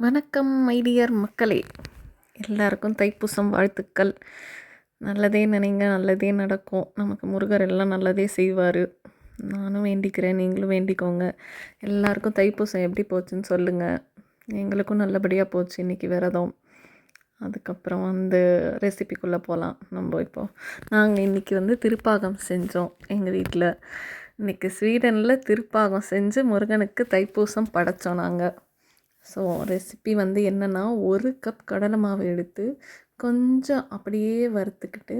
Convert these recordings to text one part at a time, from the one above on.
வணக்கம் my dear மக்களே, எல்லாருக்கும் தைப்பூசம் வாழ்த்துக்கள். நல்லதே நினைங்க, நல்லதே நடக்கும். நமக்கு முருகர் எல்லாம் நல்லதே செய்வார். நானும் வேண்டிக்கிறேன், நீங்களும் வேண்டிக்கோங்க. எல்லாருக்கும் தைப்பூசம் எப்படி போச்சுன்னு சொல்லுங்கள். எங்களுக்கும் நல்லபடியாக போச்சு இன்றைக்கி விரதம். அதுக்கப்புறம் ரெசிபிக்குள்ளே போகலாம். நாங்கள் இன்றைக்கி திருப்பாகம் செஞ்சோம் எங்கள் வீட்டில். இன்றைக்கி ஸ்வீடனில் திருப்பாகம் செஞ்சு முருகனுக்கு தைப்பூசம் படைத்தோம் நாங்கள். ஸோ ரெசிபி என்னென்னா, 1 கப் கடலை மாவு எடுத்து கொஞ்சம் அப்படியே வறுத்துக்கிட்டு,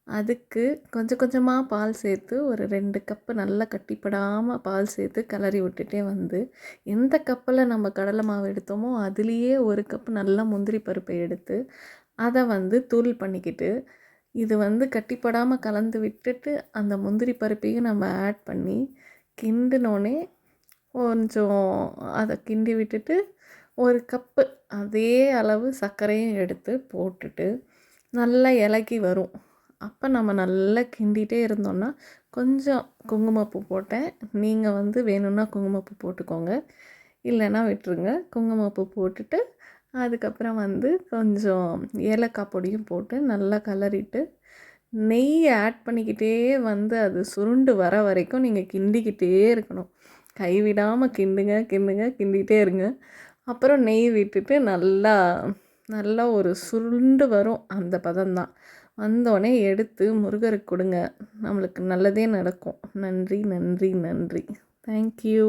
அதுக்கு கொஞ்சம் கொஞ்சமாக பால் சேர்த்து ஒரு 2 கப்பு நல்லா கட்டிப்படாமல் பால் சேர்த்து கிளறி விட்டுட்டே எந்த கப்பில் நம்ம கடலை மாவு எடுத்தோமோ அதுலேயே 1 கப்பு நல்லா முந்திரி பருப்பை எடுத்து அதை தூள் பண்ணிக்கிட்டு, இது கட்டிப்படாமல் கலந்து விட்டுட்டு அந்த முந்திரி பருப்பையும் நம்ம ஆட் பண்ணி கிண்டினோடனே கொஞ்சம் அதை கிண்டி விட்டுட்டு 1 கப்பு அதே அளவு சர்க்கரையும் எடுத்து போட்டுட்டு நல்லா இலக்கி வரும். அப்போ நம்ம நல்லா கிண்டிகிட்டே இருந்தோம்னா கொஞ்சம் குங்குமப்பூ போட்டேன். நீங்கள் வேணும்னா குங்குமப்பூ போட்டுக்கோங்க, இல்லைன்னா விட்டுருங்க. குங்குமப்பூ போட்டுட்டு அதுக்கப்புறம் கொஞ்சம் ஏலக்காய் பொடியும் போட்டு நல்லா கலரிட்டு நெய் ஆட் பண்ணிக்கிட்டே அது சுருண்டு வர வரைக்கும் நீங்கள் கிண்டிக்கிட்டே இருக்கணும். கைவிடாமல் கிண்டிகிட்டே இருங்க. அப்புறம் நெய் விட்டுட்டு நல்லா நல்லா ஒரு சுருண்டு வரும், அந்த பதம்தான். வந்தோடனே எடுத்து முருகருக்கு கொடுங்க. நம்மளுக்கு நல்லதே நடக்கும். நன்றி நன்றி நன்றி. தேங்க்யூ.